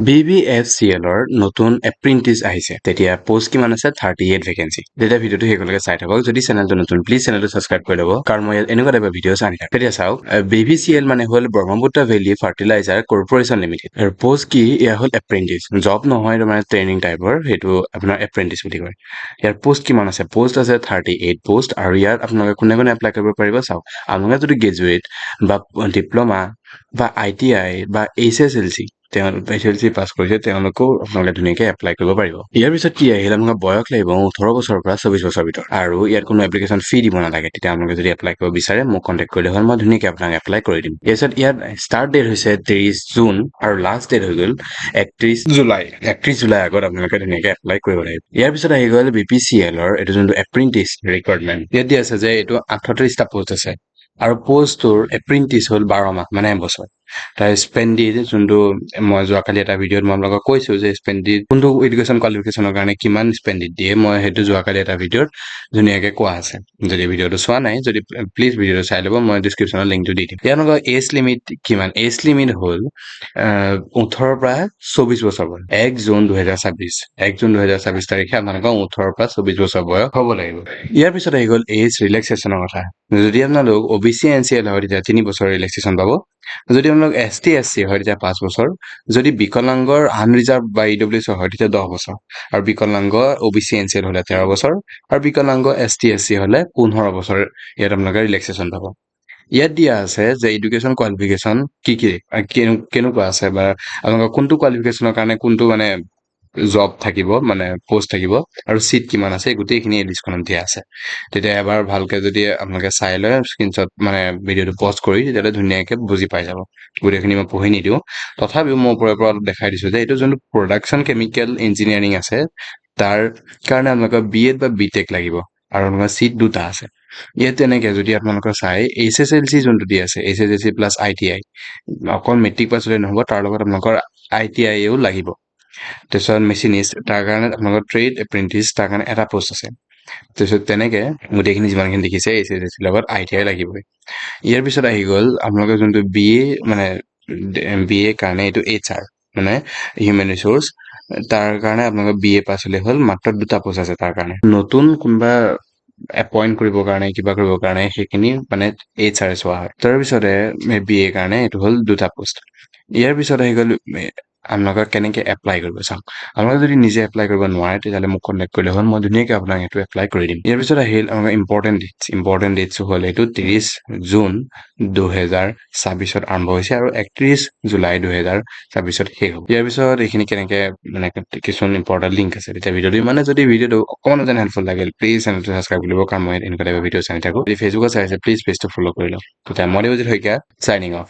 BBFCL ৰ নতুন এপ্ৰেন্টিছ আহিছে তেতিয়া পোষ্ট কিমান আছে 38 ভেকেন্সি তেতিয়া ভিডিঅ'টো হেকলৈকে চাই থাকক যদি চেনেলটো নতুন প্লিজ চেনেলটো সাবস্ক্ৰাইব কৰি ল'ব কাৰণ মই এনেকুৱা টাইপৰ ভিডিঅ'ছ আনি থাকো তেতিয়া চাওক BBCL মানে হ'ল Brahmaputra valley fertiliser corporation limited আৰু পোষ্ট কি ইয়া হ'ল এপ্ৰেন্টিছ জব নহয় মানে ট্ৰেইনিং টাইপৰ সেইটো আপোনাৰ এপ্ৰেন্টিছ বুলি কয় ইয়াৰ পোষ্ট কিমান আছে পোষ্ট আছে 38 পোষ্ট আৰু ইয়াত আপোনালোকে কোনে কোনে এপ্লাই কৰিব পাৰিব চাওক আপোনালোকে যদি গ্ৰেজুৱেট বা ডিপ্ল'মা বা ITI বা HSLC HSLC পাছ কৰিছে তেওঁলোকেও আপোনালোকে ধুনীয়াকৈ এপ্লাই কৰিব পাৰিব ইয়াৰ পিছত কি আহিল আপোনালোকৰ বয়স লাগিব 18 বছৰৰ পৰা 24 বছৰ ভিতৰত আৰু ইয়াত কোনো এপ্লিকেশ্যন ফি দিব নালাগে তেতিয়া আপোনালোকে যদি এপ্লাই কৰিব বিচাৰে মোক কণ্টেক্ট কৰিলে হ'ল মই ধুনীয়াকৈ আপোনাক এপ্লাই কৰি দিম ইয়াত ষ্টাৰ্ট ডেট হৈছে 30 জুন আৰু লাষ্ট ডেট হৈ গ'ল 31 জুলাই আগত আপোনালোকে ধুনীয়াকৈ এপ্লাই কৰিব লাগিব ইয়াৰ পিছত আহি গ'ল BPCL ৰ এইটো যোনটো এপ্ৰেন্টিছ ৰিক্ৰুইটমেণ্ট ইয়াত দিয়া আছে যে এইটো 38টা পোষ্ট আছে আৰু পোষ্টটোৰ এপ্ৰেন্টিছ হ'ল 12 মাহ মানে এবছৰ তাৰ স্পেণ্ডিড যোনটো মই যোৱাকালি এটা ভিডিঅ'ত মই আপোনালোকক কৈছো যে স্পেণ্ডিড কোনটো এডুকেশ্যন কোৱালিফিকেশ্যনৰ কাৰণে কিমান স্পেণ্ডিড দিয়ে মই সেইটো যোৱাকালি এটা ভিডিঅ'ত ধুনীয়াকৈ কোৱা আছে যদি ভিডিঅ'টো চোৱা নাই যদি প্লিজ ভিডিঅ'টো চাই ল'ব মই ডিছক্ৰিপশ্যনত লিংকটো দি দিম তেওঁলোকৰ এজ লিমিট কিমান এজ লিমিট হ'ল 18 পৰা 24 বছৰ বয়স 1 জুন 2026 তাৰিখে আপোনালোকৰ 18 পৰা 24 বছৰ বয়স হ'ব লাগিব ইয়াৰ পিছত আহি গ'ল এজ ৰিলেক্সেশ্যনৰ কথা যদি আপোনালোক OBC NCL হয় তেতিয়া 3 বছৰ ৰিলেক্সেশ্যন পাব যদি আপোনালোক ST SC হয় তেতিয়া 5 বছৰ যদি বিকলাংগৰ আনৰিজাৰ্ভ বা EWS হয় তেতিয়া 10 বছৰ আৰু বিকলাংগ OBC NCL হলে 13 বছৰ আৰু বিকলাংগ ST SC হলে 15 বছৰ ইয়াত আপোনালোকে ৰিলেক্সেশ্যন পাব ইয়াত দিয়া আছে যে এডুকেশ্যন কোৱালিফিকেশ্যন কি কেনেকুৱা আছে বা আপোনালোকৰ কোনটো কোৱালিফিকেশ্যনৰ কাৰণে কোনটো মানে জব থাকিব মানে পোষ্ট থাকিব আৰু সিট কিমান আছে গোটেইখিনি এই লিষ্টখনত দিয়া আছে তেতিয়া এবাৰ ভালকে যদি আপোনালোকে চাই লয় স্ক্ৰিনশ্বট মানে ভিডিঅ'টো পজ কৰি তেতিয়ালে ধুনীয়াকৈ বুজি পাই যাব গোটেইখিনি মই পঢ়ি নিদিওঁ তথাপিও মই ওপৰৰ পৰা অলপ দেখাই দিছো যে এইটো যোনটো প্ৰডাকশ্যন কেমিকেল ইঞ্জিনিয়াৰিং আছে তাৰ কাৰণে আপোনালোকৰ BEd বা BTech লাগিব আৰু আপোনালোকৰ সিট দুটা আছে ইয়াত তেনেকে যদি আপোনালোকৰ চাই HSLC যোনটো দি আছে HSLC প্লাছ ITI অকল মেট্ৰিক পাছ হ'লে নহ'ব তাৰ লগত আপোনালোকৰ ITIও লাগিব তাৰপিছত মেচিনিষ্ট তাৰ কাৰণে আপোনালোকৰ ট্ৰেড এপ্ৰেন্টিছ তাৰ কাৰণে এটা পোষ্ট আছে তাৰপিছত তেনেকে গোটেইখিনি যিমানখিনি দেখিছে HSLC লগত ITI লাগিবই ইয়াৰ পিছত আহি গ'ল আপোনালোকৰ যোনটো BA মানে BA কাৰণে এইটো HR মানে হিউমেন ৰিচোৰ্চ তাৰ কাৰণে আপোনালোকৰ BA পাছ হ'লে হ'ল মাত্ৰ দুটা পোষ্ট আছে তাৰ কাৰণে নতুন কোনোবা এপইণ্ট কৰিবৰ কাৰণে কিবা কৰিবৰ কাৰণে সেইখিনি মানে HR চোৱা হয় তাৰপিছতে BA কাৰণে এইটো হ'ল দুটা পোষ্ট ইয়াৰ পিছত আহি গ'ল আপোনালোকে কেনেকৈ এপ্লাই কৰিব চাওক আপোনালোকে যদি নিজে এপ্লাই কৰিব নোৱাৰে তেতিয়াহ'লে মোক কণ্টেক্ট কৰিলে হ'ল মই ধুনীয়াকৈ আপোনাক সেইটো এপ্লাই কৰি দিম ইয়াৰ পিছত আহিল আমাৰ ইম্পৰ্টেণ্ট ডেটছ হ'ল এইটো 30 জুন 2026 আৰম্ভ হৈছে আৰু 31 জুলাই 2026 শেষ হ'ব ইয়াৰ পিছত এইখিনি কেনেকৈ মানে কিছুমান ইম্পৰ্টেণ্ট লিংক আছে তেতিয়া ভিডিঅ'টো মানে যদি ভিডিঅ'টো অকণমান যেন হেল্পফুল লাগে প্লিজ চেনেলটো ছাবস্ক্ৰাইব কৰিব কাৰণ মই এনেকুৱা টাইপৰ ভিডিঅ' চাই থাকোঁ যদি ফেচবুকত চাই আছে প্লিজ পেজটো ফ'ল' কৰি লওক তেতিয়া মই দেৱজিৎ শইকীয়া চাইনিং অফ